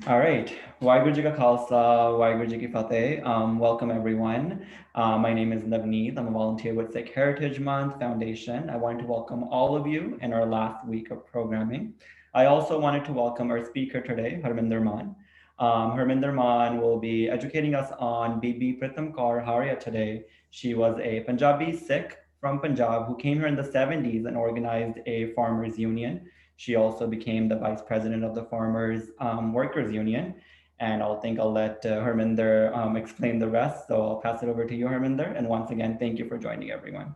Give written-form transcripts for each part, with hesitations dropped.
All right. Waheguru Ji Ka Khalsa, Waheguru Ji Ki Fateh. Welcome everyone. My name is Navneet. I'm a volunteer with Sikh Heritage Month Foundation. I wanted to welcome all of you in our last week of programming. I also wanted to welcome our speaker today, Harminder Mann. Harminder Mann will be educating us on Bibi Pritam Kaur Hayre today. She was a Punjabi Sikh from Punjab who came here in the 70s and organized a farmers union. She also became the vice president of the Farmers Workers Union. And I'll let Harminder explain the rest. So I'll pass it over to you, Harminder. And once again, thank you for joining everyone.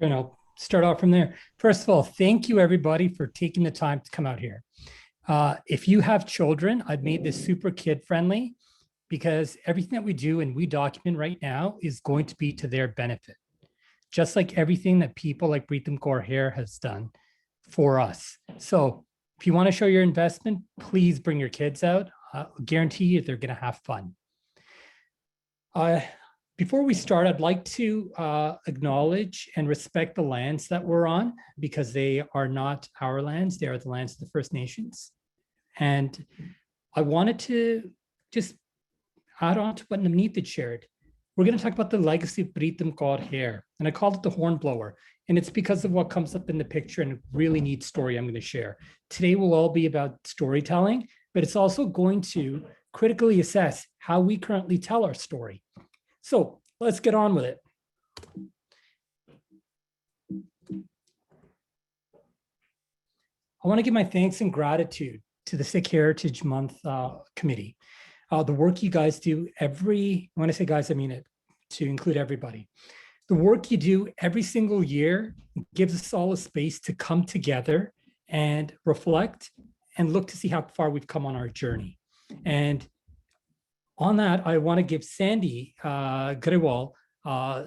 And I'll start off from there. First of all, thank you everybody for taking the time to come out here. If you have children, I've made this super kid friendly because everything that we do and we document right now is going to be to their benefit. Just like everything that people like Pritam Kaur Hayre has done for us. So if you want to show your investment, please bring your kids out. I'll guarantee you they're going to have fun. Before we start, I'd like to acknowledge and respect the lands that we're on because they are not our lands. They are the lands of the First Nations. And I wanted to just add on to what Navneet had shared. We're going to talk about the legacy of Pritams Kaur Hayre, and I called it the Hornblower. And it's because of what comes up in the picture and a really neat story I'm going to share. Today will all be about storytelling, but it's also going to critically assess how we currently tell our story. So let's get on with it. I want to give my thanks and gratitude to the Sikh Heritage Month Committee. The work you guys do when I say guys, I mean it to include everybody. The work you do every single year gives us all a space to come together and reflect and look to see how far we've come on our journey. And on that, I want to give Sandy Grewal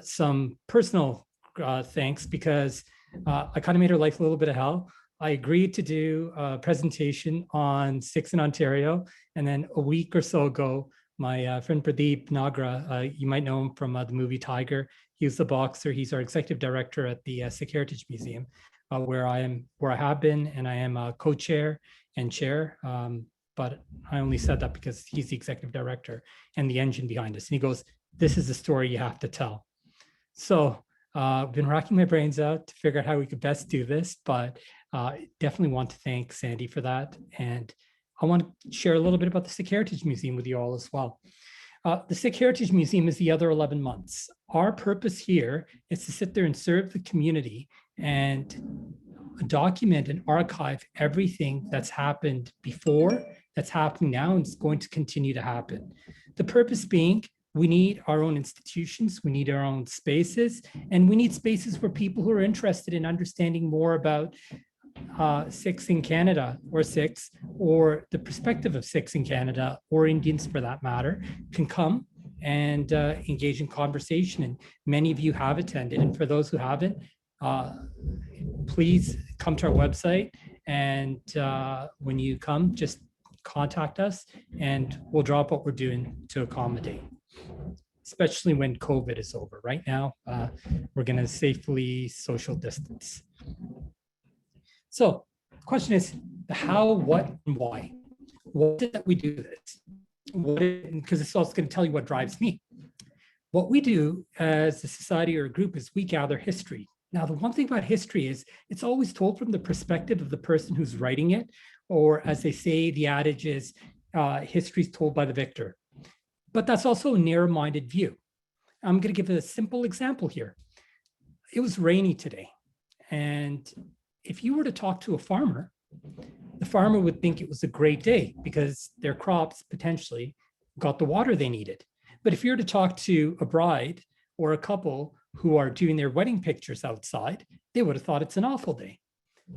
some personal thanks because I kind of made her life a little bit of hell. I agreed to do a presentation on Sikhs in Ontario, and then a week or so ago, my friend Pradeep Nagra, you might know him from the movie Tiger. He's the boxer. He's our executive director at the Sikh Heritage Museum, where I have been, and I am a co-chair and chair. But I only said that because he's the executive director and the engine behind us. And he goes, "This is the story you have to tell." So I've been racking my brains out to figure out how we could best do this, but definitely want to thank Sandy for that. And I want to share a little bit about the Sikh Heritage Museum with you all as well. The Sikh Heritage Museum is the other 11 months. Our purpose here is to sit there and serve the community and document and archive everything that's happened before, that's happening now, and is going to continue to happen. The purpose being, we need our own institutions, we need our own spaces, and we need spaces for people who are interested in understanding more about Sikhs in Canada, or Sikhs, or the perspective of Sikhs in Canada, or Indians for that matter, can come and engage in conversation. And many of you have attended. And for those who haven't, please come to our website. And when you come, just contact us and we'll drop what we're doing to accommodate, especially when COVID is over. Right now, we're going to safely social distance. So the question is the how, what, and why. What is it that we do this? Because it's also going to tell you what drives me. What we do as a society or a group is we gather history. Now, the one thing about history is it's always told from the perspective of the person who's writing it, or as they say, the adage is history is told by the victor. But that's also a narrow-minded view. I'm going to give a simple example here. It was rainy today, and if you were to talk to a farmer, the farmer would think it was a great day because their crops potentially got the water they needed. But if you were to talk to a bride or a couple who are doing their wedding pictures outside, they would have thought it's an awful day.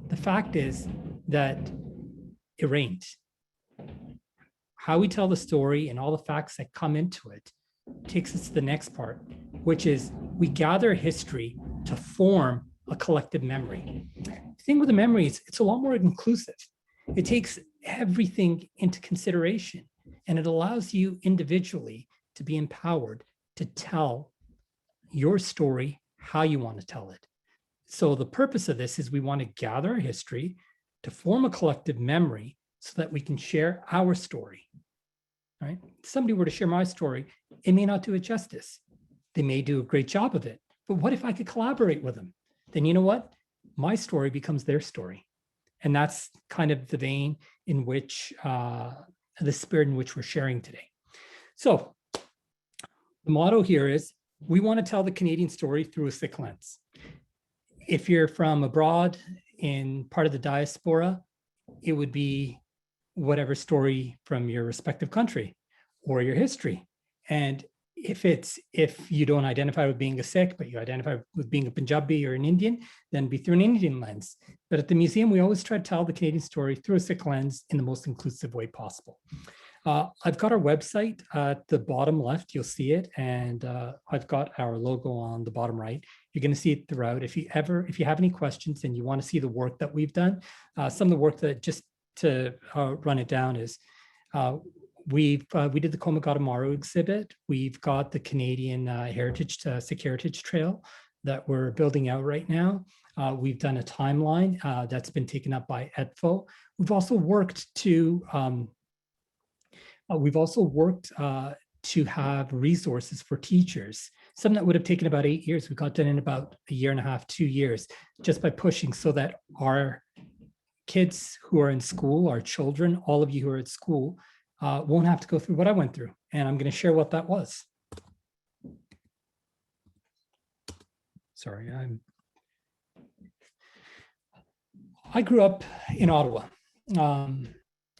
The fact is that it rained. How we tell the story and all the facts that come into it takes us to the next part, which is we gather history to form a collective memory. The thing with the memory is it's a lot more inclusive. It takes everything into consideration, and it allows you individually to be empowered to tell your story how you want to tell it. So the purpose of this is we want to gather our history to form a collective memory so that we can share our story. right? If somebody were to share my story, it may not do it justice. They may do a great job of it, but what if I could collaborate with them? Then you know what? My story becomes their story. And that's kind of the vein in which, the spirit in which we're sharing today. So the motto here is, we want to tell the Canadian story through a Sikh lens. If you're from abroad in part of the diaspora, it would be whatever story from your respective country or your history. And if you don't identify with being a Sikh, but you identify with being a Punjabi or an Indian, then be through an Indian lens. But at the museum, we always try to tell the Canadian story through a Sikh lens in the most inclusive way possible. I've got our website at the bottom left, you'll see it. And I've got our logo on the bottom right. You're going to see it throughout. If you have any questions and you want to see the work that we've done, some of the work that, just to run it down, is we did the Komagata exhibit. We've got the Canadian Sikh Heritage Trail that we're building out right now. We've done a timeline that's been taken up by EDFO. We've also worked to have resources for teachers, something that would have taken about 8 years. We got done in about a year and a half, 2 years, just by pushing, so that our kids who are in school, our children, all of you who are at school, won't have to go through what I went through. And I'm going to share what that was. Sorry, I grew up in Ottawa,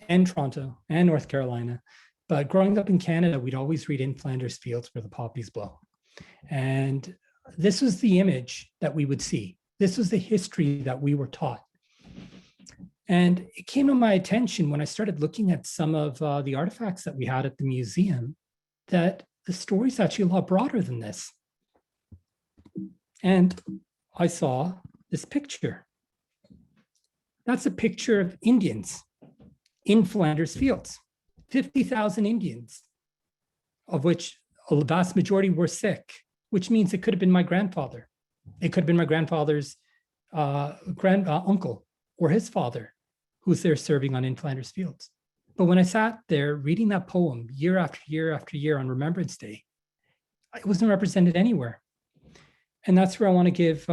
and Toronto and North Carolina. But growing up in Canada, we'd always read In Flanders Fields Where the Poppies Blow. And this was the image that we would see. This was the history that we were taught. And it came to my attention when I started looking at some of the artifacts that we had at the museum, that the story is actually a lot broader than this. And I saw this picture. That's a picture of Indians in Flanders Fields, 50,000 Indians, of which a vast majority were Sikh, which means it could have been my grandfather. It could have been my grandfather's uncle or his father who's there serving on In Flanders Fields. But when I sat there reading that poem year after year after year on Remembrance Day, it wasn't represented anywhere. And that's where I want to give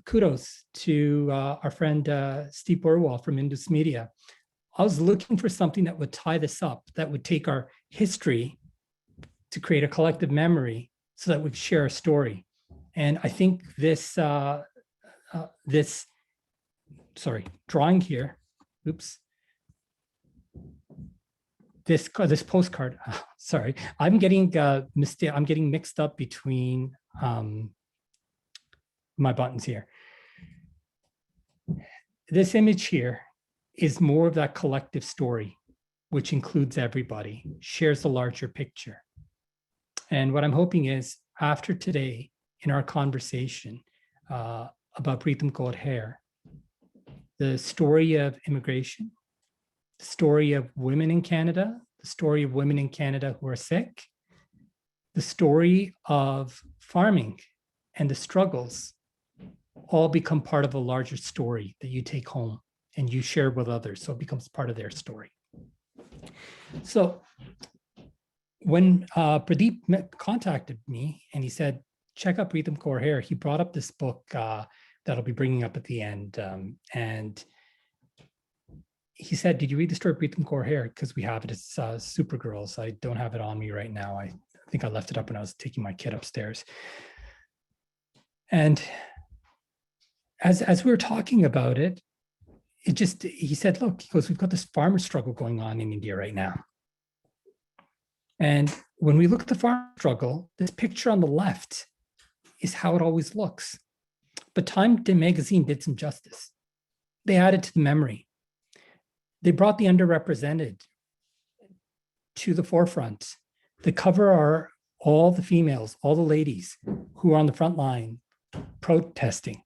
kudos to our friend Steve Burwell from Indus Media. I was looking for something that would tie this up, that would take our history to create a collective memory so that we could share a story. And I think this drawing here, this postcard, sorry, I'm getting mixed up between my buttons here. This image here is more of that collective story, which includes everybody, shares a larger picture. And what I'm hoping is, after today, in our conversation about Pritam Hayre, the story of immigration, the story of women in Canada, the story of women in Canada who are Sikh, the story of farming and the struggles, all become part of a larger story that you take home and you share with others, so it becomes part of their story. So when Pradeep contacted me and he said, check out Pritam Hayre, he brought up this book that I'll be bringing up at the end. And he said, did you read the story of Pritam Hayre? Because we have it, it's Supergirls. I don't have it on me right now. I think I left it up when I was taking my kid upstairs. And as we were talking about it, he said, look, he goes, we've got this farmer struggle going on in India right now. And when we look at the farm struggle, this picture on the left is how it always looks. But Time magazine did some justice. They added to the memory. They brought the underrepresented to the forefront. The cover are all the females, all the ladies who are on the front line protesting.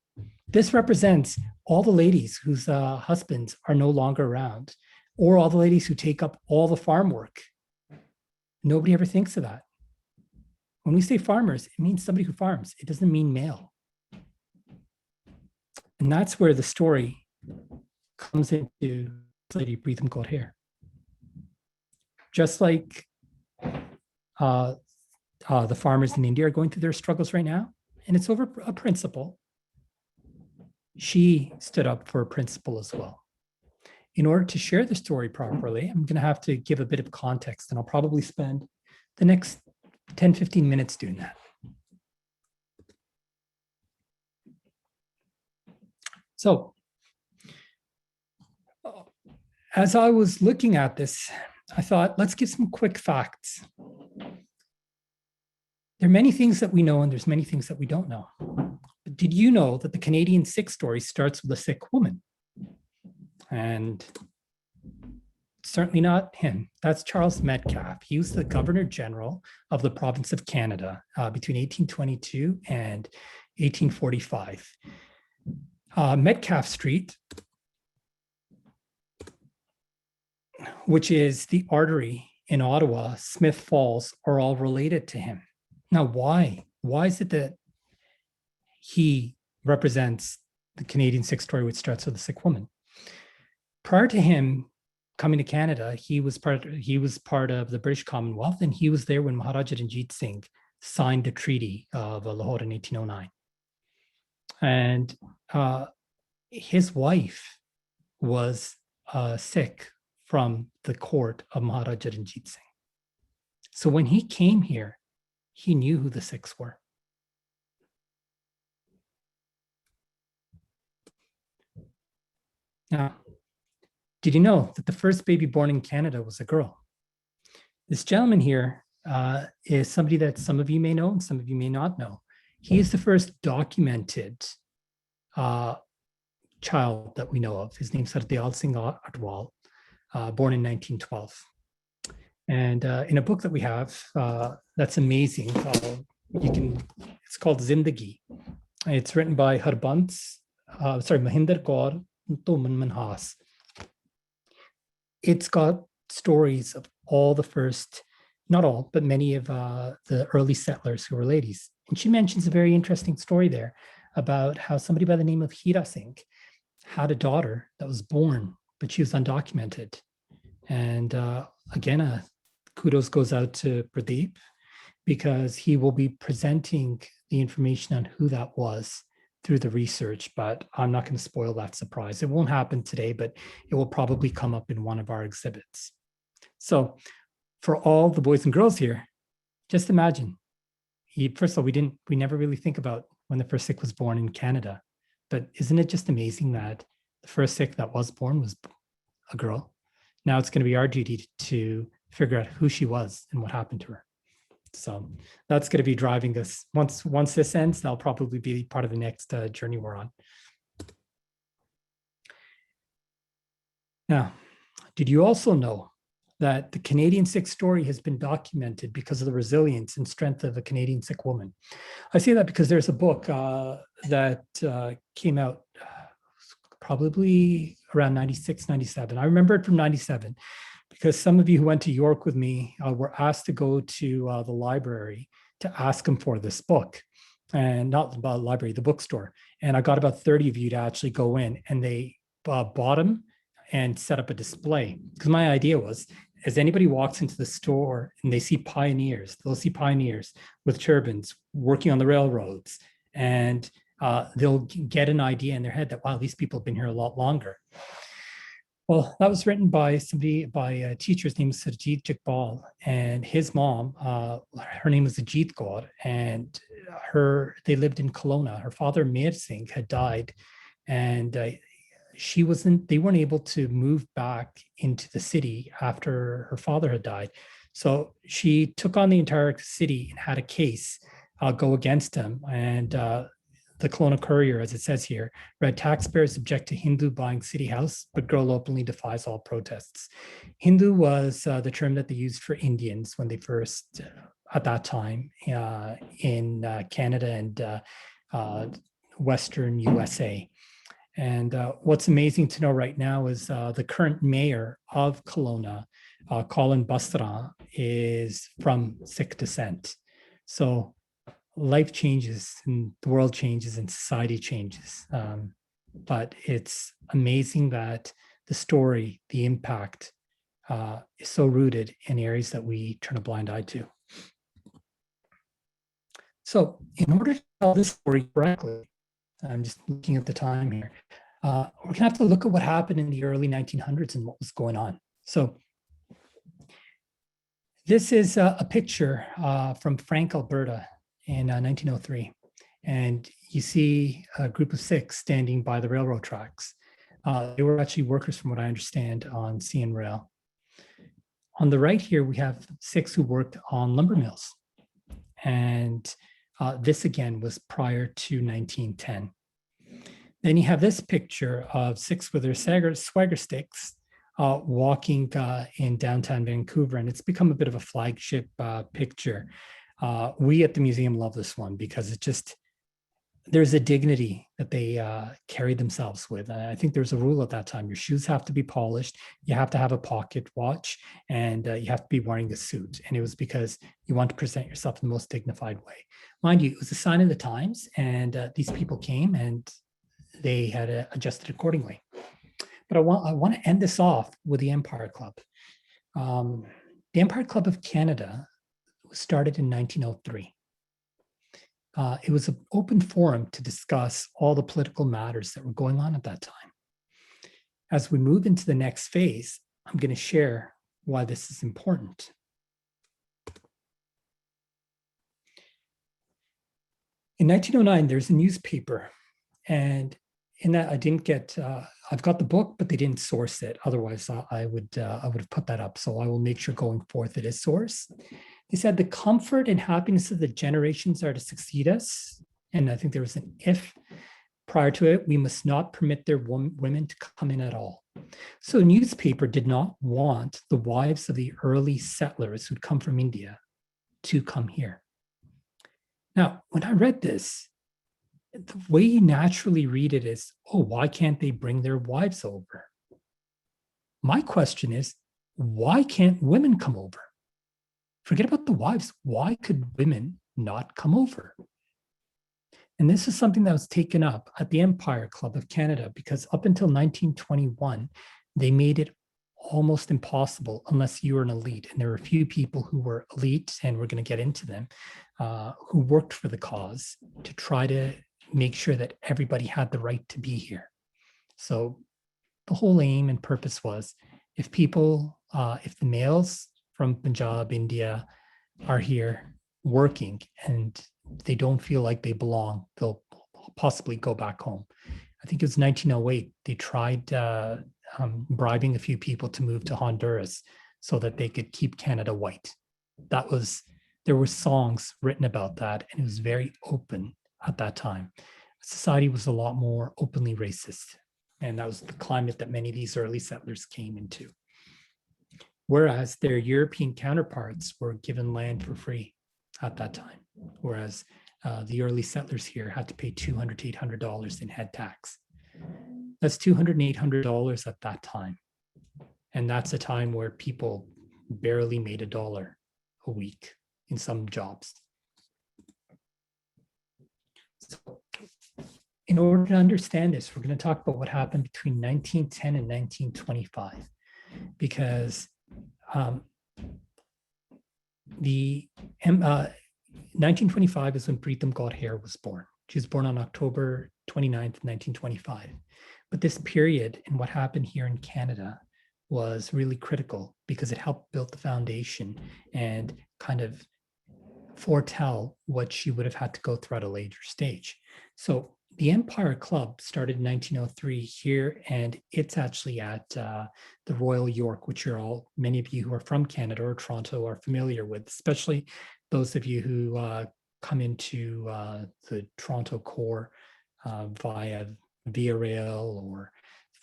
This represents all the ladies whose husbands are no longer around, or all the ladies who take up all the farm work. Nobody ever thinks of that. When we say farmers, it means somebody who farms. It doesn't mean male. And that's where the story comes into Lady Pritam Hayre. Just like The farmers in India are going through their struggles right now, and it's over a principle. She stood up for a principle as well. In order to share the story properly, I'm going to have to give a bit of context, and I'll probably spend the next 10, 15 minutes doing that. So, as I was looking at this, I thought, let's give some quick facts. There are many things that we know, and there's many things that we don't know. But did you know that the Canadian Sikh story starts with a Sikh woman? And certainly not him. That's Charles Metcalfe. He was the Governor General of the province of Canada between 1822 and 1845. Metcalfe Street, which is the artery in Ottawa, Smith Falls, are all related to him. Now, why? Why is it that he represents the Canadian Sikh story, which starts with a Sikh woman? Prior to him coming to Canada, he was part of the British Commonwealth, and he was there when Maharaja Ranjit Singh signed the Treaty of Lahore in 1809. And his wife was Sikh from the court of Maharaja Ranjit Singh. So when he came here, he knew who the Sikhs were. Now, did you know that the first baby born in Canada was a girl? This gentleman here is somebody that some of you may know and some of you may not know. He is the first documented child that we know of. His name's Hardial Singh Atwal, born in 1912. And in a book that we have that's amazing, it's called Zindagi. It's written by Mahinder Kaur Manhas. It's got stories of all the first, not all, but many of the early settlers who were ladies. And she mentions a very interesting story there about how somebody by the name of Hayre Singh had a daughter that was born, but she was undocumented. And again, kudos goes out to Pradeep, because he will be presenting the information on who that was through the research, but I'm not going to spoil that surprise. It won't happen today, but it will probably come up in one of our exhibits. So for all the boys and girls here, just imagine, first of all, we never really think about when the first Sikh was born in Canada, but isn't it just amazing that the first Sikh that was born was a girl? Now it's going to be our duty to figure out who she was and what happened to her. So that's going to be driving us. Once this ends, that'll probably be part of the next journey we're on. Now, did you also know that the Canadian Sikh story has been documented because of the resilience and strength of a Canadian Sikh woman? I say that because there's a book that came out probably around 96, 97. I remember it from 97. Because some of you who went to York with me were asked to go to the library to ask them for this book, and not the library, the bookstore. And I got about 30 of you to actually go in, and they bought them and set up a display. Because my idea was, as anybody walks into the store and they see pioneers, they'll see pioneers with turbans working on the railroads, and they'll get an idea in their head that, wow, these people have been here a lot longer. Well, that was written by a teacher's name is Sarjeet Jagpal, and his mom, her name was Ajit Kaur, and they lived in Kelowna. Her father, Meher Singh, had died, and they weren't able to move back into the city after her father had died. So she took on the entire city and had a case go against him. And the Kelowna Courier, as it says here, read, taxpayers object to Hindu buying city house, but girl openly defies all protests. Hindu was the term that they used for Indians when they first, at that time, in Canada and Western USA. And what's amazing to know right now is the current mayor of Kelowna, Colin Bastran, is from Sikh descent. So life changes and the world changes and society changes. But it's amazing that the story, the impact is so rooted in areas that we turn a blind eye to. So in order to tell this story correctly, I'm just looking at the time here, we're gonna have to look at what happened in the early 1900s and what was going on. So this is a picture from Frank, Alberta in 1903. And you see a group of Sikhs standing by the railroad tracks. They were actually workers, from what I understand, on CN Rail. On the right here, we have Sikhs who worked on lumber mills. And this again was prior to 1910. Then you have this picture of Sikhs with their swagger sticks walking in downtown Vancouver, and it's become a bit of a flagship picture. We at the museum love this one because there's a dignity that they carry themselves with. I think there's a rule at that time. Your shoes have to be polished, you have to have a pocket watch, and you have to be wearing a suit. And it was because you want to present yourself in the most dignified way. Mind you, it was a sign of the times, and these people came and they had adjusted accordingly. But I want to end this off with the Empire Club. The Empire Club of Canada was started in 1903. It was an open forum to discuss all the political matters that were going on at that time. As we move into the next phase, I'm going to share why this is important. In 1909, there's a newspaper, and in that I didn't get, I've got the book, but they didn't source it. Otherwise, I would have put that up. So I will make sure going forth it is sourced. They said the comfort and happiness of the generations are to succeed us. And I think there was an if prior to it, we must not permit their women to come in at all. So the newspaper did not want the wives of the early settlers who'd come from India to come here. Now, when I read this, the way you naturally read it is, oh, why can't they bring their wives over? My question is, why can't women come over? Forget about the wives. Why could women not come over? And this is something that was taken up at the Empire Club of Canada, because up until 1921, they made it almost impossible unless you were an elite. And there were a few people who were elite, and we're going to get into them, who worked for the cause to try to make sure that everybody had the right to be here. So the whole aim and purpose was, if the males from Punjab, India are here working and they don't feel like they belong, they'll possibly go back home. I think it was 1908, they tried bribing a few people to move to Honduras so that they could keep Canada white. There were songs written about that, and it was very open at that time. Society was a lot more openly racist, and that was the climate that many of these early settlers came into. Whereas their European counterparts were given land for free at that time, whereas the early settlers here had to pay $200 to $800 in head tax. That's $200 and $800 at that time. And that's a time where people barely made $1 a week in some jobs. So in order to understand this, we're going to talk about what happened between 1910 and 1925, because the 1925 is when Pritam got Hayre was born. She was born on October 29th, 1925. But this period and what happened here in Canada was really critical because it helped build the foundation and kind of foretell what she would have had to go through at a later stage. So the Empire Club started in 1903 here, and it's actually at the Royal York, which many of you who are from Canada or Toronto are familiar with, especially those of you who come into the Toronto core via Via Rail or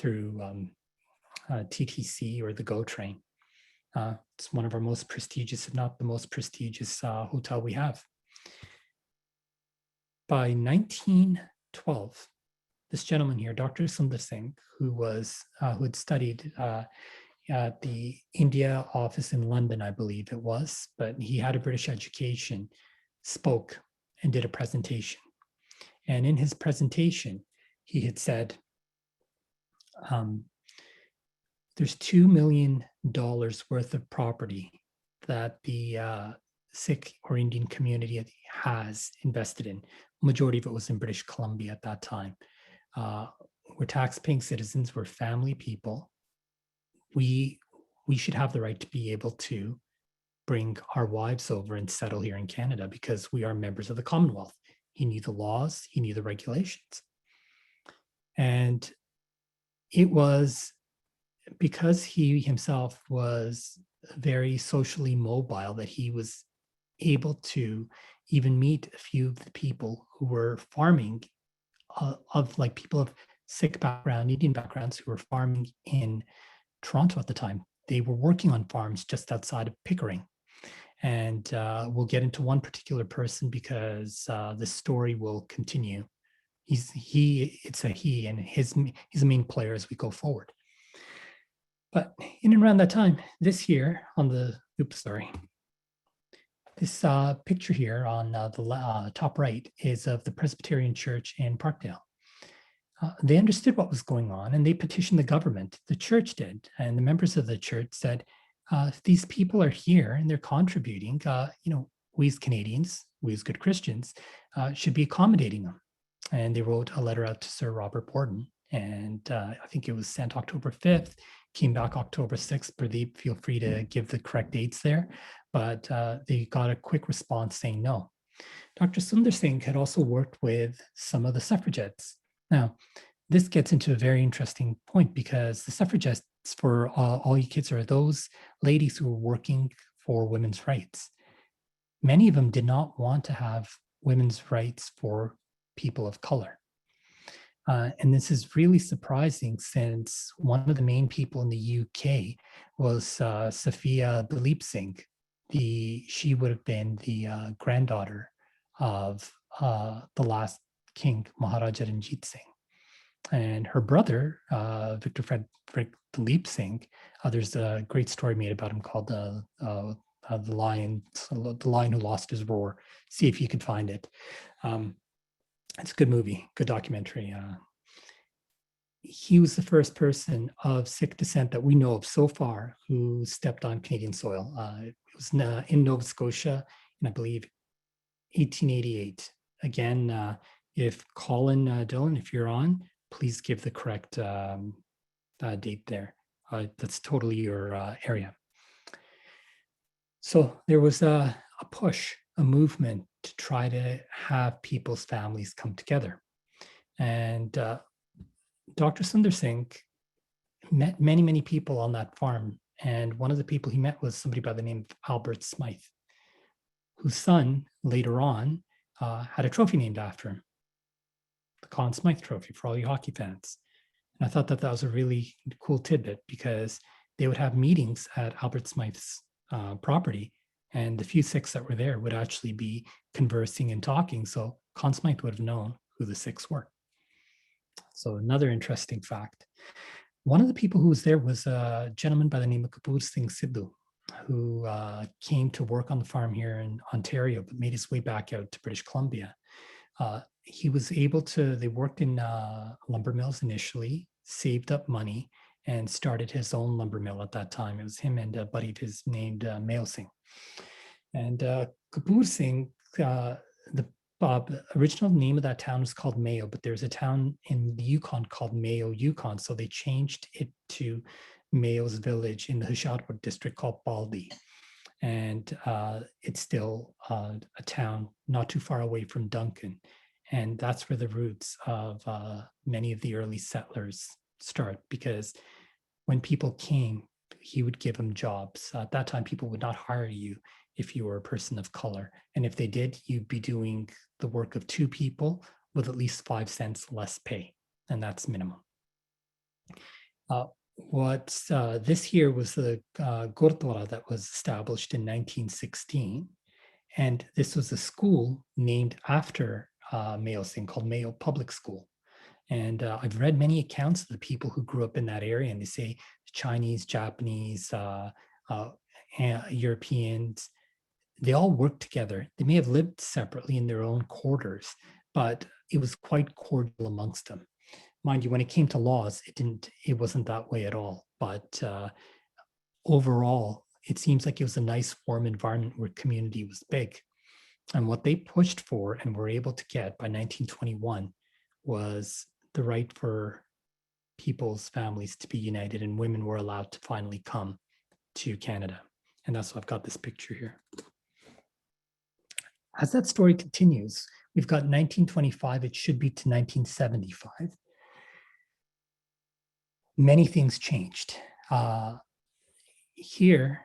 through TTC or the GO train. It's one of our most prestigious, if not the most prestigious hotel we have. By 1912, this gentleman here, Dr. Sundar Singh, who had studied at the India office in London, I believe it was, but he had a British education, spoke and did a presentation. And in his presentation, he had said, there's 2 million worth of property that the Sikh or Indian community has invested in. Majority of it was in British Columbia at that time. We're tax-paying citizens, we're family people. We should have the right to be able to bring our wives over and settle here in Canada because we are members of the Commonwealth. He knew the laws, he knew the regulations. And it was because he himself was very socially mobile that he was able to even meet a few of the people who were farming, of like people of Sikh background, Indian backgrounds who were farming in Toronto at the time. They were working on farms just outside of Pickering. And we'll get into one particular person because the story will continue. It's a he, and he's a main player as we go forward. But in and around that time, this year on the, this picture here on the top right is of the Presbyterian Church in Parkdale. They understood what was going on and they petitioned the government. The church did, and the members of the church said, if these people are here and they're contributing, we as Canadians, we as good Christians, should be accommodating them. And they wrote a letter out to Sir Robert Borden, and I think it was sent October 5th, came back October 6th. Pradeep, feel free to give the correct dates there, but they got a quick response saying no. Dr. Sundar Singh had also worked with some of the suffragettes. Now, this gets into a very interesting point because the suffragettes, for all you kids, are those ladies who were working for women's rights. Many of them did not want to have women's rights for people of color. And this is really surprising since one of the main people in the UK was Sophia Dalip Singh. She would have been the granddaughter of the last king, Maharaja Ranjit Singh. And her brother, Victor Frederick Dalip Singh, there's a great story made about him called the Lion Who Lost His Roar. See if you can find it. It's a good movie, good documentary. He was the first person of Sikh descent that we know of so far who stepped on Canadian soil. It was in Nova Scotia in, I believe, 1888. Again, if Colin Dillon, if you're on, please give the correct date there. That's totally your area. So there was a push, a movement to try to have people's families come together. And Dr. Sundar Singh met many, many people on that farm. And one of the people he met was somebody by the name of Albert Smythe, whose son later on had a trophy named after him, the Conn Smythe Trophy for all you hockey fans. And I thought that that was a really cool tidbit because they would have meetings at Albert Smythe's property, and the few Sikhs that were there would actually be conversing and talking. So Conn Smythe would have known who the Sikhs were. So another interesting fact. One of the people who was there was a gentleman by the name of Kapoor Singh Sidhu, who came to work on the farm here in Ontario, but made his way back out to British Columbia. He was able to, they worked in lumber mills initially, saved up money, and started his own lumber mill at that time. It was him and a buddy of his named Mayo Singh. And Kapoor Singh, the original name of that town was called Mayo, but there's a town in the Yukon called Mayo, Yukon. So they changed it to Mayo's village in the Hushadpur district called Baldi. And it's still a town not too far away from Duncan. And that's where the roots of many of the early settlers start, because when people came, he would give them jobs. At that time, people would not hire you if you were a person of color. And if they did, you'd be doing the work of two people with at least 5 cents less pay. And that's minimum. This here was the Gurdwara that was established in 1916. And this was a school named after Mayo Singh called Mayo Public School. And I've read many accounts of the people who grew up in that area, and they say Chinese, Japanese, Europeans, they all worked together. They may have lived separately in their own quarters, but it was quite cordial amongst them. Mind you, when it came to laws, it wasn't that way at all. But overall, it seems like it was a nice, warm environment where community was big. And what they pushed for and were able to get by 1921 was the right for people's families to be united, and women were allowed to finally come to Canada. And that's why I've got this picture here. As that story continues, we've got 1925, it should be to 1975. Many things changed. Here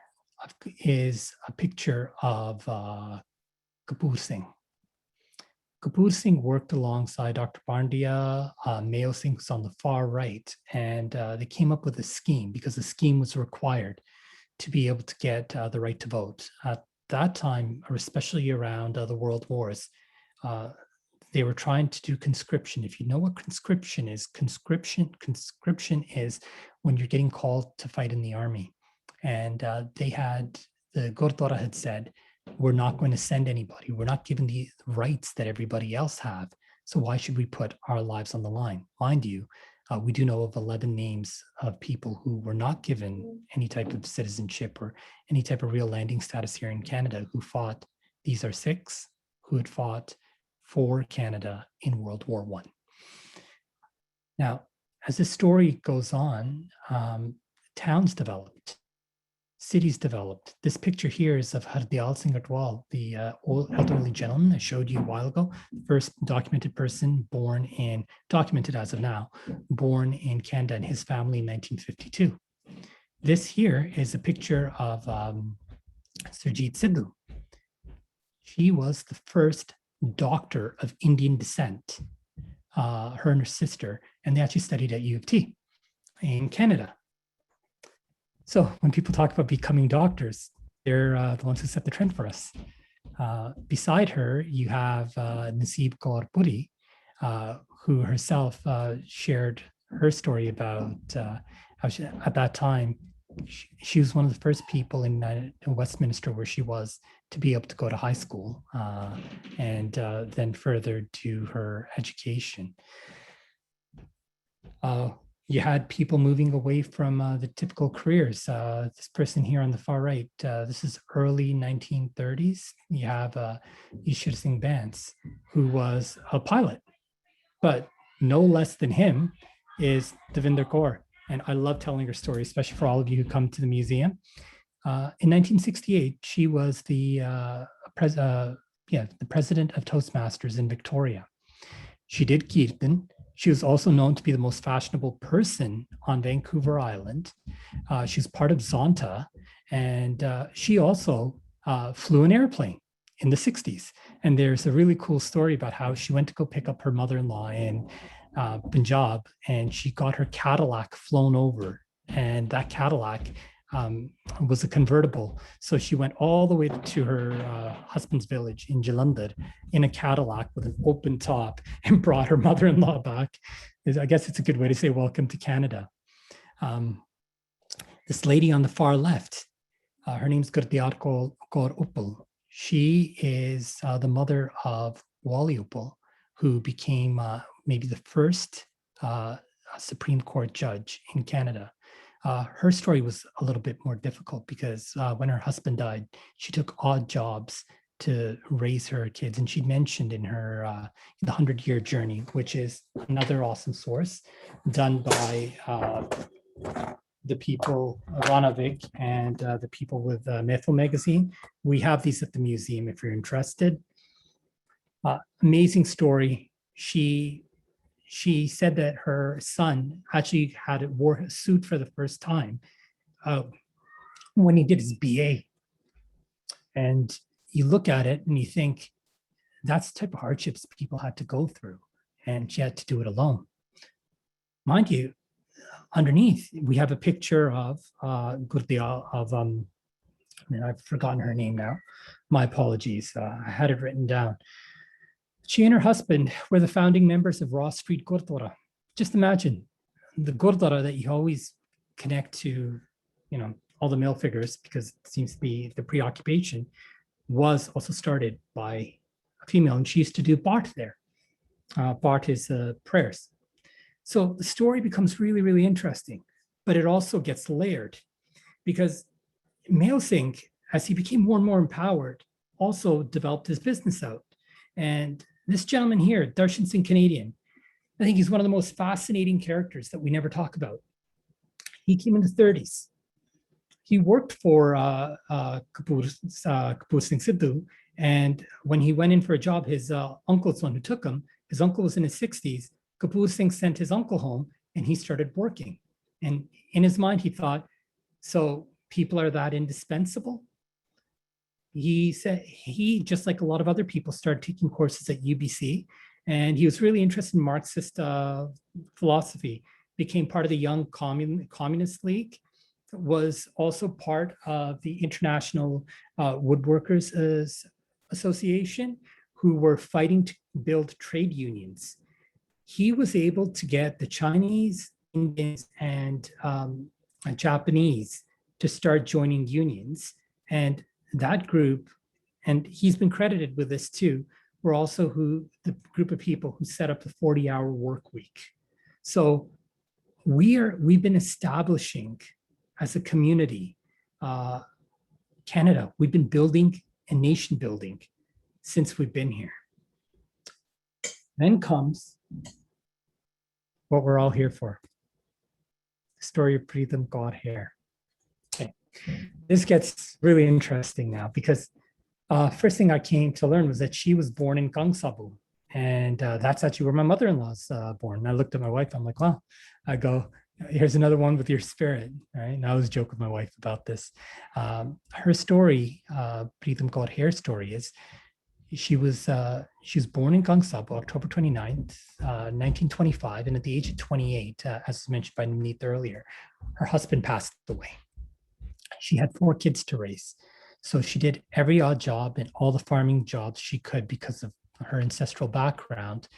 is a picture of Kapoor Singh. Kapoor Singh worked alongside Dr. Pandya, Mayo Singh was on the far right, and they came up with a scheme because the scheme was required to be able to get the right to vote. At that time, or especially around the world wars, they were trying to do conscription. If you know what conscription is is when you're getting called to fight in the army. And the Gurdwara had said, we're not going to send anybody. We're not given the rights that everybody else have. So why should we put our lives on the line? Mind you, we do know of 11 names of people who were not given any type of citizenship or any type of real landing status here in Canada who fought. These are Sikhs who had fought for Canada in World War I. Now, as the story goes on, towns developed. Cities developed. This picture here is of Hardyal Singh Atwal, the old elderly gentleman I showed you a while ago, first documented person documented as of now, born in Canada and his family in 1952. This here is a picture of Surjit Sidhu. She was the first doctor of Indian descent, her and her sister, and they actually studied at U of T in Canada. So when people talk about becoming doctors, they're the ones who set the trend for us. Beside her, you have Naseeb Kaur Puri, who herself shared her story about how she, at that time, she was one of the first people in Westminster where she was to be able to go to high school and then further to her education. You had people moving away from the typical careers. This person here on the far right, this is early 1930s. You have Ishwar Singh Bance, who was a pilot, but no less than him is Devinder Kaur. And I love telling her story, especially for all of you who come to the museum. In 1968, she was the president of Toastmasters in Victoria. She did Kirtan. She was also known to be the most fashionable person on Vancouver Island. She was part of Zonta, and she also flew an airplane in the 60s. And there's a really cool story about how she went to go pick up her mother-in-law in Punjab, and she got her Cadillac flown over, and that Cadillac was a convertible. So she went all the way to her husband's village in Jalandhar in a Cadillac with an open top and brought her mother-in-law back. I guess it's a good way to say welcome to Canada. This lady on the far left, her name's Gurdiar Kaur Uppal. She is the mother of Wally Uppal, who became maybe the first Supreme Court judge in Canada. Her story was a little bit more difficult because when her husband died, she took odd jobs to raise her kids. And she mentioned in her the 100-Year Journey, which is another awesome source done by the people, Ranavik, and the people with Methil magazine. We have these at the museum if you're interested. Amazing story. She said that her son actually wore a suit for the first time when he did his BA. And you look at it and you think, that's the type of hardships people had to go through. And she had to do it alone. Mind you, underneath, we have a picture of Gurdial, I've forgotten her name now. My apologies. I had it written down. She and her husband were the founding members of Ross Street Gurdwara. Just imagine the Gurdwara that you always connect to, all the male figures, because it seems to be the preoccupation, was also started by a female, and she used to do Bart there. Bart is prayers. So the story becomes really, really interesting, but it also gets layered because Male Singh, as he became more and more empowered, also developed his business out. And this gentleman here, Darshan Singh Canadian, I think he's one of the most fascinating characters that we never talk about. He came in the 30s. He worked for Kapoor Singh Sidhu. And when he went in for a job, his uncle's one who took him. His uncle was in his 60s. Kapoor Singh sent his uncle home and he started working. And in his mind, he thought, so people are that indispensable? He said he, just like a lot of other people, started taking courses at UBC, and he was really interested in Marxist philosophy, became part of the Young Communist League, was also part of the International Woodworkers Association, who were fighting to build trade unions. He was able to get the Chinese, Indians, and Japanese to start joining unions. And that group, and he's been credited with this too, were also the group of people who set up the 40-hour work week. So we've been establishing as a community, Canada, we've been building and nation building since we've been here. Then comes what we're all here for. The story of Pritam got Hayre. Okay. This gets really interesting now because first thing I came to learn was that she was born in Gangsabu. And that's actually where my mother-in-law's born. And I looked at my wife, I'm like, well, I go, here's another one with your spirit, right? And I always joke with my wife about this. Her story, Pritam got Hayre's story is, she was born in Gangsabu, October 29th, 1925. And at the age of 28, as mentioned by Navneet earlier, her husband passed away. She had 4 kids to raise. So she did every odd job and all the farming jobs she could because of her ancestral background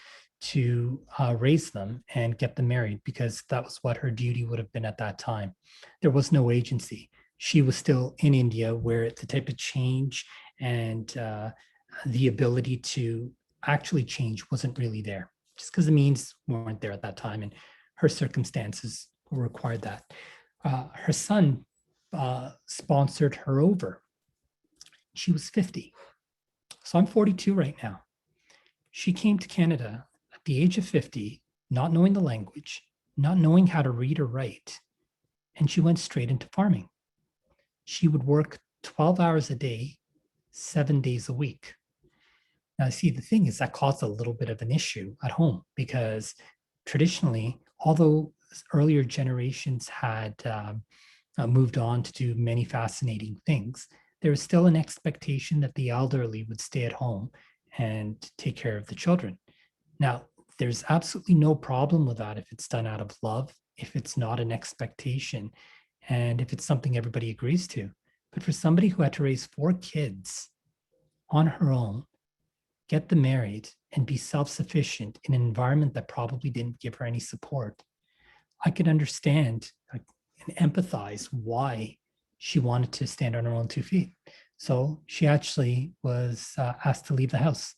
to raise them and get them married, because that was what her duty would have been at that time. There was no agency. She was still in India, where the type of change and the ability to actually change wasn't really there, just because the means weren't there at that time, and her circumstances required that. Her son sponsored her over. She was 50. So I'm 42 right now. She came to Canada at the age of 50, not knowing the language, not knowing how to read or write, and she went straight into farming. She would work 12 hours a day, 7 days a week. Now, see, the thing is that caused a little bit of an issue at home, because traditionally, although earlier generations had moved on to do many fascinating things, there was still an expectation that the elderly would stay at home and take care of the children. Now, there's absolutely no problem with that if it's done out of love, if it's not an expectation, and if it's something everybody agrees to. But for somebody who had to raise 4 kids on her own, get them married, and be self-sufficient in an environment that probably didn't give her any support, I could understand and empathize why she wanted to stand on her own 2 feet. So she actually was asked to leave the house.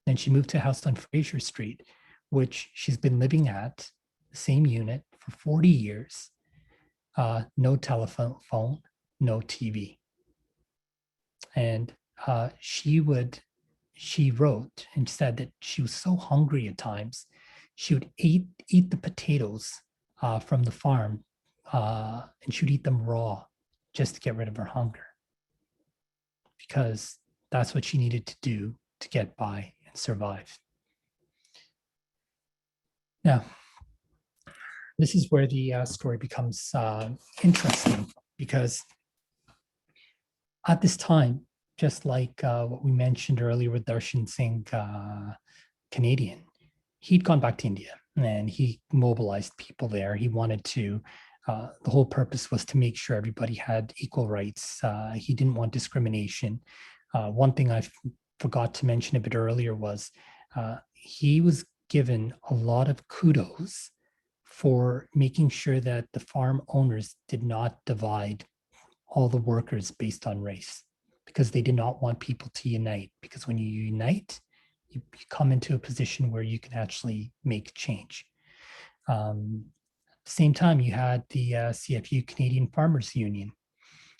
Then she moved to a house on Fraser Street, which she's been living at, the same unit, for 40 years. No telephone, no TV. And she wrote and said that she was so hungry at times, she would eat the potatoes from the farm, and she would eat them raw just to get rid of her hunger, because that's what she needed to do to get by and survive. Now, this is where the story becomes interesting, because at this time, just like what we mentioned earlier with Darshan Singh Canadian, he'd gone back to India and he mobilized people there. He wanted to, the whole purpose was to make sure everybody had equal rights. He didn't want discrimination. One thing I forgot to mention a bit earlier was he was given a lot of kudos for making sure that the farm owners did not divide all the workers based on race, because they did not want people to unite. Because when you unite, you come into a position where you can actually make change. At the same time, you had the CFU, Canadian Farmers Union,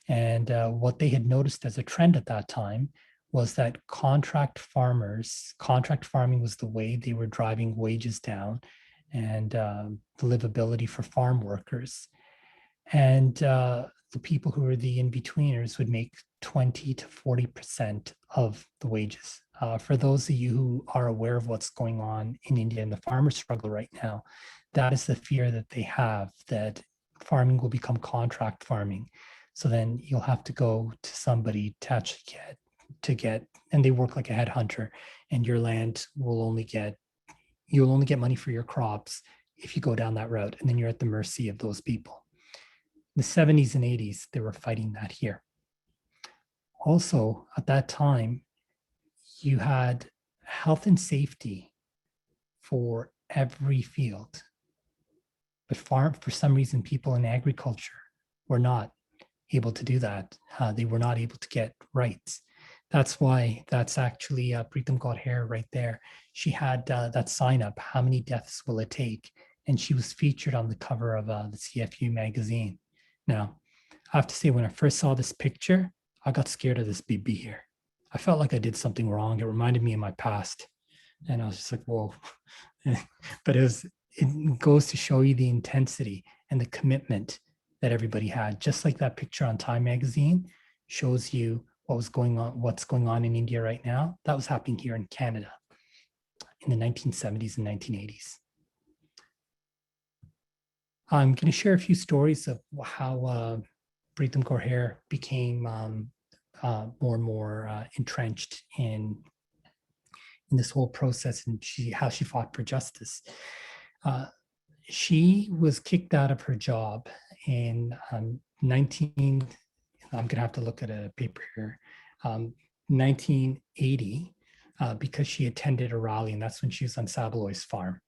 And what they had noticed as a trend at that time was that contract farming was the way they were driving wages down and the livability for farm workers. And the people who were the in-betweeners would make 20 to 40% of the wages. For those of you who are aware of what's going on in India and the farmer struggle right now, that is the fear that they have, that farming will become contract farming. So then you'll have to go to somebody to actually get, and they work like a headhunter, and your land will you'll only get money for your crops if you go down that route, and then you're at the mercy of those people. In the 70s and 80s, they were fighting that here. Also, at that time, you had health and safety for every field. But for some reason, people in agriculture were not able to do that. They were not able to get rights. That's why that's actually Pritam got Hayre right there. She had that sign up, how many deaths will it take? And she was featured on the cover of the CFU magazine. Now, I have to say, when I first saw this picture, I got scared of this BB here. I felt like I did something wrong. It reminded me of my past. And I was just like, whoa. But it goes to show you the intensity and the commitment that everybody had. Just like that picture on Time magazine shows you what's going on in India right now. That was happening here in Canada in the 1970s and 1980s. I'm going to share a few stories of how Pritam Kaur Hayre became more and more entrenched in this whole process, and how she fought for justice. She was kicked out of her job in I'm going to have to look at a paper here, 1980, because she attended a rally, and that's when she was on Sabaloy's farm.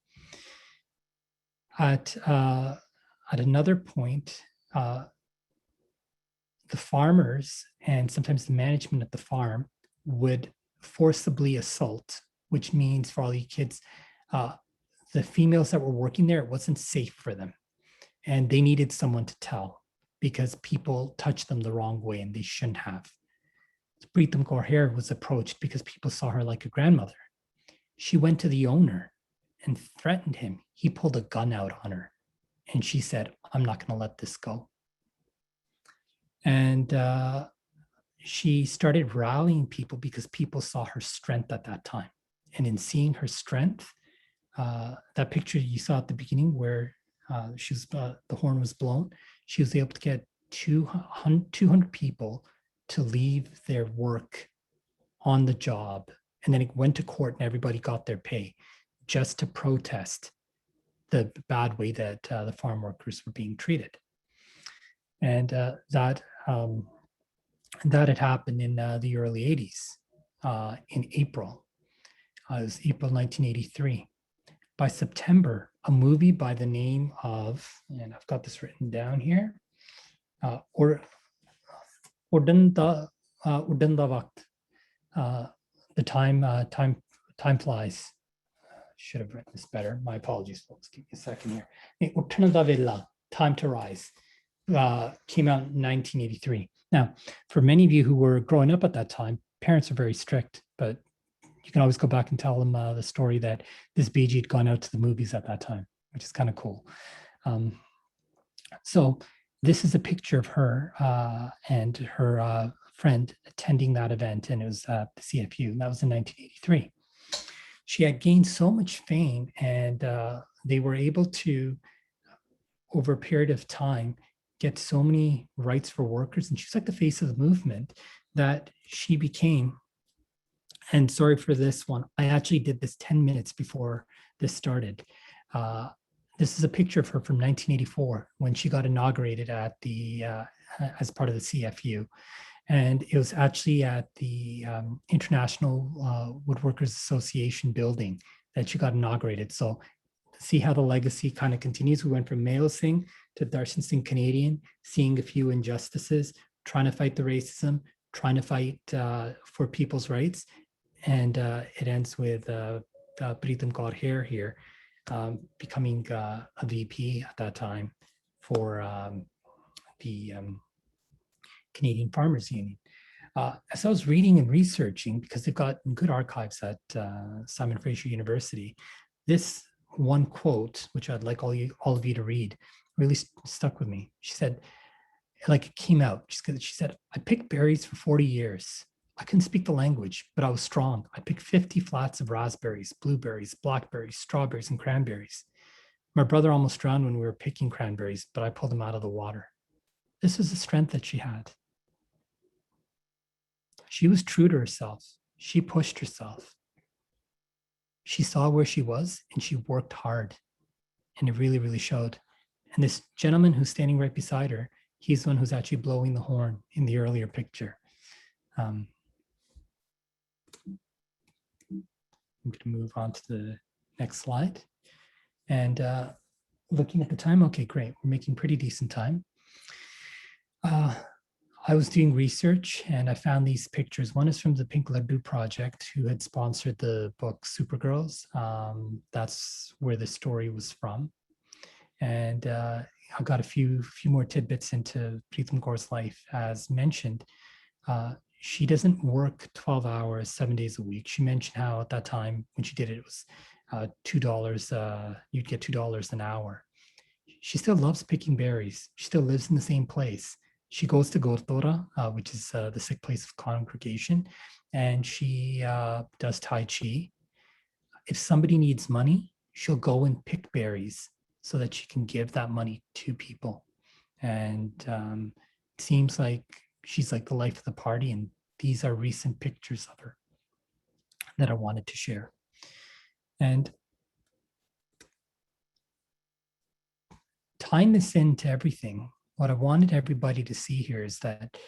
At another point, the farmers and sometimes the management at the farm would forcibly assault, which means for all you kids, the females that were working there, it wasn't safe for them. And they needed someone to tell because people touched them the wrong way and they shouldn't have. Pritam Kaur Hayre was approached because people saw her like a grandmother. She went to the owner and threatened him. He pulled a gun out on her and she said, I'm not going to let this go. And she started rallying people because people saw her strength at that time. And in seeing her strength, that picture you saw at the beginning where the horn was blown, she was able to get 200 people to leave their work on the job. And then it went to court and everybody got their pay just to protest the bad way that the farm workers were being treated. And that had happened in the early 80s, in April. It was April 1983. By September, a movie by the name of, and I've got this written down here, Uddan Da Waqt, the time flies. Should have written this better. My apologies, folks. Give me a second here. Utthana Da Vela, Time to Rise, came out in 1983. Now, for many of you who were growing up at that time, parents are very strict, but you can always go back and tell them the story that this BG had gone out to the movies at that time, which is kind of cool. So this is a picture of her and her friend attending that event, and it was the CFU, and that was in 1983. She had gained so much fame, and they were able to, over a period of time, get so many rights for workers, and she's like the face of the movement, that she became, and sorry for this one, I actually did this 10 minutes before this started. This is a picture of her from 1984 when she got inaugurated at the as part of the CFU. And it was actually at the International Woodworkers Association building that she got inaugurated. So see how the legacy kind of continues. We went from Mayo Singh to Darshan Singh Canadian, seeing a few injustices, trying to fight the racism, trying to fight for people's rights. And it ends with Pritam Kaur Hayre here becoming a VP at that time for the Canadian Farmers Union. As I was reading and researching, because they've got good archives at Simon Fraser University, this one quote, which I'd like all of you to read, really stuck with me. She said, like it came out, she said, I picked berries for 40 years. I couldn't speak the language, but I was strong. I picked 50 flats of raspberries, blueberries, blackberries, strawberries, and cranberries. My brother almost drowned when we were picking cranberries, but I pulled him out of the water. This was the strength that she had. She was true to herself. She pushed herself. She saw where she was and she worked hard. And it really, really showed. And this gentleman who's standing right beside her, he's the one who's actually blowing the horn in the earlier picture. I'm going to move on to the next slide. And looking at the time, okay, great. We're making pretty decent time. I was doing research and I found these pictures. One is from the Pink Laddu Project, who had sponsored the book Supergirls. That's where the story was from. And I got a few more tidbits into Pritam Kaur's life. As mentioned, she doesn't work 12 hours, 7 days a week. She mentioned how at that time when she did it, it was $2, you'd get $2 an hour. She still loves picking berries. She still lives in the same place. She goes to Gurdwara, which is the Sikh place of congregation, and she does Tai Chi. If somebody needs money, she'll go and pick berries so that she can give that money to people. And it seems like she's like the life of the party, and these are recent pictures of her that I wanted to share. And tying this into everything, what I wanted everybody to see here is that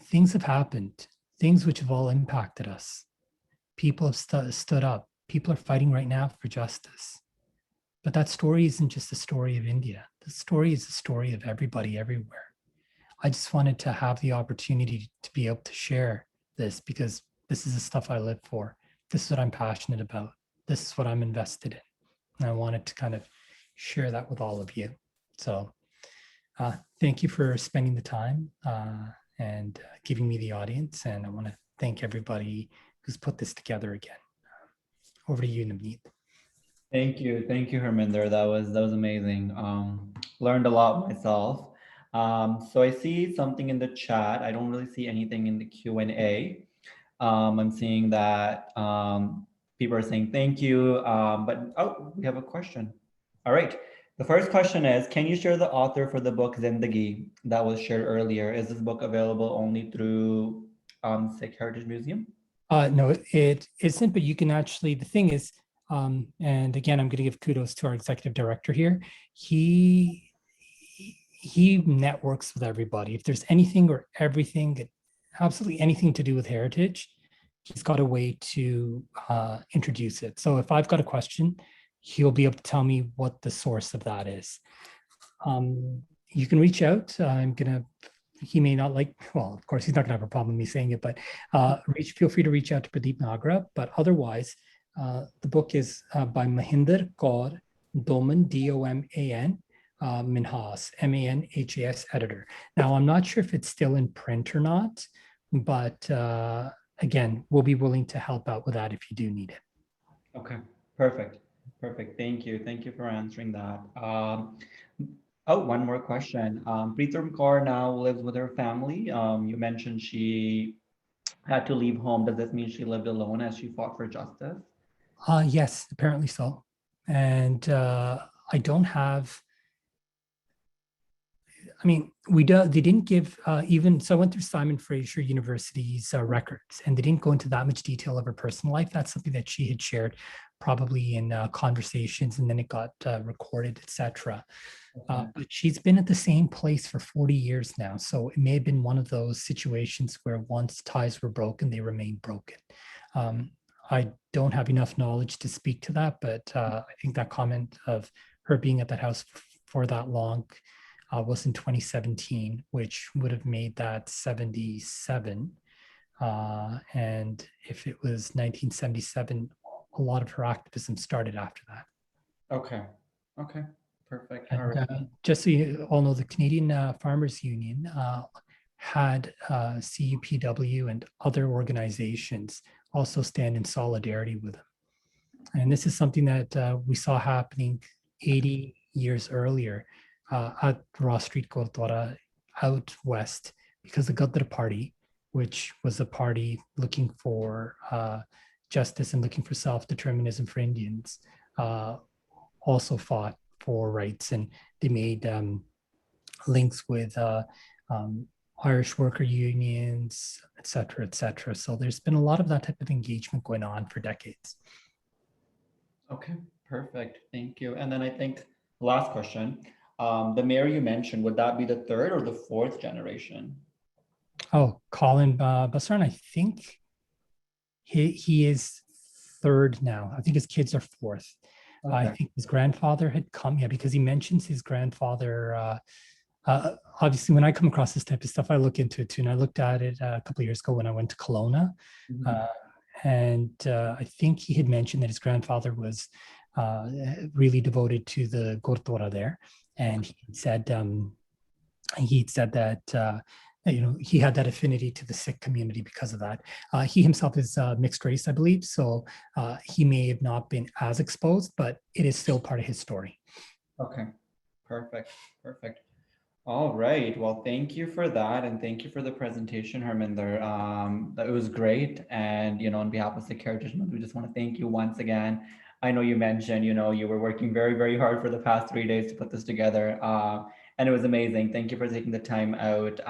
things have happened, things which have all impacted us. People have stood up. People are fighting right now for justice. But that story isn't just the story of India. The story is the story of everybody everywhere. I just wanted to have the opportunity to be able to share this because this is the stuff I live for. This is what I'm passionate about. This is what I'm invested in. And I wanted to kind of share that with all of you. So thank you for spending the time and giving me the audience. And I want to thank everybody who's put this together again. Over to you, Navneet. Thank you, Harminder. That was amazing. Learned a lot myself. So I see something in the chat. I don't really see anything in the Q&A. I'm seeing that people are saying thank you, but oh, we have a question. All right. The first question is, can you share the author for the book Zindagi that was shared earlier? Is this book available only through Sikh Heritage Museum? No, it isn't, but you can actually, the thing is, and again, I'm going to give kudos to our executive director here. He networks with everybody. If there's anything or everything, absolutely anything to do with heritage, he's got a way to introduce it. So if I've got a question, he'll be able to tell me what the source of that is. You can reach out. He may not like, well, of course, he's not gonna have a problem with me saying it, but feel free to reach out to Pradeep Nagra. But otherwise, the book is by Mahinder Kaur Doman, D-O-M-A-N, Minhas, M-A-N-H-A-S editor. Now, I'm not sure if it's still in print or not, but again, we'll be willing to help out with that if you do need it. Okay, perfect. Thank you for answering that. Oh, one more question. Pritam Kaur now lives with her family. You mentioned she had to leave home. Does this mean she lived alone as she fought for justice? Yes, apparently so. And I don't have, I mean, they didn't give even, so I went through Simon Fraser University's records, and they didn't go into that much detail of her personal life. That's something that she had shared probably in conversations, and then it got recorded, etc. But she's been at the same place for 40 years now. So it may have been one of those situations where once ties were broken, they remain broken. I don't have enough knowledge to speak to that, but I think that comment of her being at that house for that long was in 2017, which would have made that 77. And if it was 1977, a lot of her activism started after that. Okay, perfect. And, just so you all know, the Canadian Farmers Union had CUPW and other organizations also stand in solidarity with them. And this is something that we saw happening 80 years earlier at Ross Street Gurdwara out west, because the Gadar Party, which was a party looking for justice and looking for self-determinism for Indians, also fought for rights, and they made links with Irish worker unions, et cetera, et cetera. So there's been a lot of that type of engagement going on for decades. Okay, perfect. Thank you. And then I think last question, the mayor you mentioned, would that be the third or the fourth generation? Oh, Colin Bassaran, I think he is third now. I think his kids are fourth. Okay. I think his grandfather had come, because he mentions his grandfather. Obviously, when I come across this type of stuff, I look into it too. And I looked at it a couple of years ago when I went to Kelowna. And I think he had mentioned that his grandfather was really devoted to the Gurdwara there. And he said that he had that affinity to the Sikh community because of that. He himself is mixed race, I believe, so he may have not been as exposed, but it is still part of his story. Okay, perfect. All right, well, thank you for that, and thank you for the presentation, Harminder. That was great, and on behalf of Sikh Heritage Month, we just want to thank you once again. I know you mentioned, you were working very, very hard for the past 3 days to put this together. And it was amazing. Thank you for taking the time out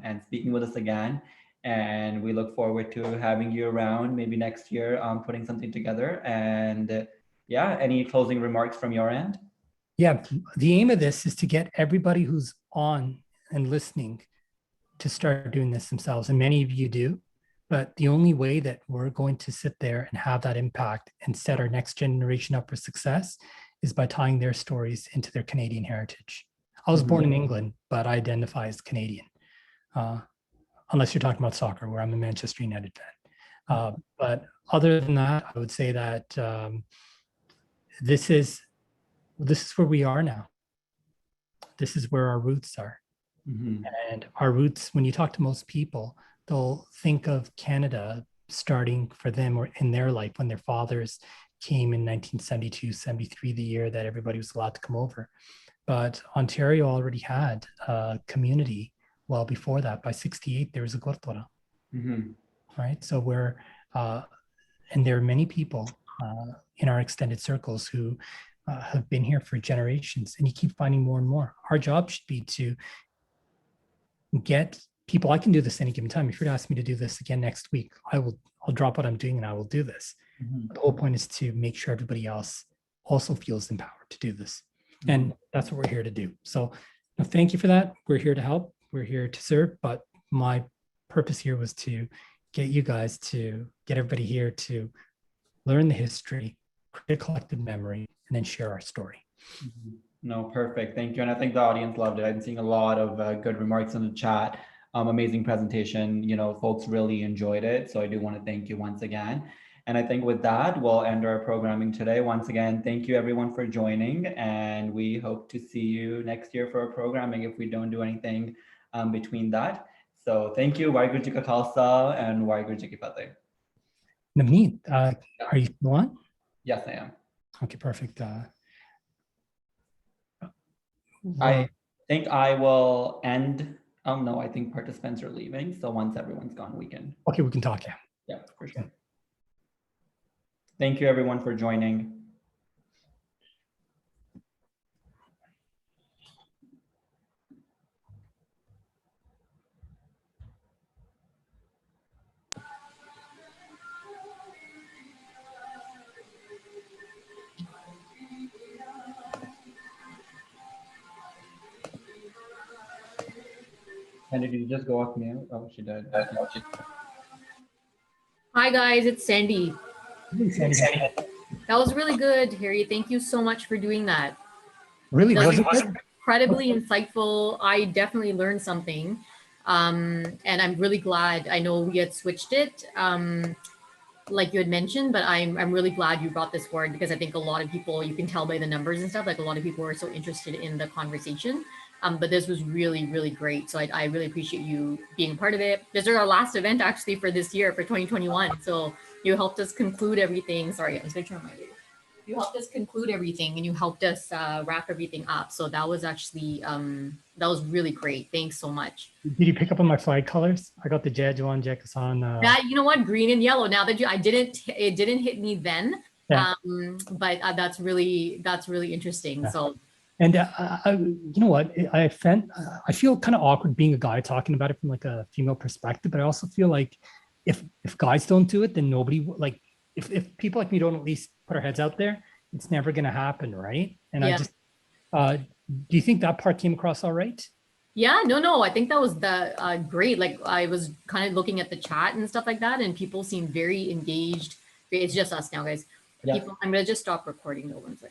and speaking with us again. And we look forward to having you around maybe next year, putting something together. And yeah, any closing remarks from your end? Yeah, the aim of this is to get everybody who's on and listening to start doing this themselves. And many of you do. But the only way that we're going to sit there and have that impact and set our next generation up for success is by tying their stories into their Canadian heritage. I was born in England, but I identify as Canadian, unless you're talking about soccer, where I'm a Manchester United fan. But other than that, I would say that this is where we are now. This is where our roots are. And our roots, when you talk to most people, they'll think of Canada starting for them or in their life when their fathers came in 1972, 73, the year that everybody was allowed to come over. But Ontario already had a community well before that. By 68, there was a Gurdwara, right? So and there are many people in our extended circles who have been here for generations, and you keep finding more and more. Our job should be to get people. I can do this any given time. If you're to ask me to do this again next week, I'll drop what I'm doing and I will do this. The whole point is to make sure everybody else also feels empowered to do this. And that's what we're here to do. So thank you for that. We're here to help. We're here to serve. But my purpose here was to get you guys to get everybody here to learn the history, create a collective memory, and then share our story. No, perfect. Thank you. And I think the audience loved it. I'm seeing a lot of good remarks in the chat. Amazing presentation. Folks really enjoyed it. So I do want to thank you once again. And I think with that, we'll end our programming today. Once again, thank you everyone for joining, and we hope to see you next year for our programming if we don't do anything between that. So thank you. Waheguru Ji Ka Khalsa and Waheguru Ji Ki Fateh. Navneet, are you on? Yes, I am. Okay, perfect. I think I will end. No, I think participants are leaving. So once everyone's gone, we can. Okay, we can talk. Yeah. Yeah, for sure. Thank you everyone for joining. And did you just go off mute? Oh, she did. Hi guys, it's Sandy. Sandy. That was really good, Harry. Thank you so much for doing that. Really, that was was incredibly insightful. I definitely learned something. And I'm really glad. I know we had switched it, like you had mentioned, but I'm really glad you brought this forward, because I think a lot of people, you can tell by the numbers and stuff, like a lot of people are so interested in the conversation. But this was really, really great. So I really appreciate you being a part of it. This is our last event actually for this year, for 2021. So you helped us conclude everything. Sorry, I was going to turn my video. You helped us conclude everything and you helped us wrap everything up. So that was actually, that was really great. Thanks so much. Did you pick up on my flag colors? I got the Jejuan, Jekasan. That, you know what, green and yellow. Now that it didn't hit me then, Yeah. but that's really interesting. Yeah. So. And you know what, I feel kind of awkward being a guy talking about it from like a female perspective, but I also feel like if guys don't do it, then nobody, like if people like me don't at least put our heads out there, it's never going to happen, right? And yeah. I just, do you think that part came across all right? Yeah, no, I think that was great. Like I was kind of looking at the chat and stuff like that, and people seem very engaged. It's just us now, guys. Yeah. I'm gonna just stop recording though, 1 second.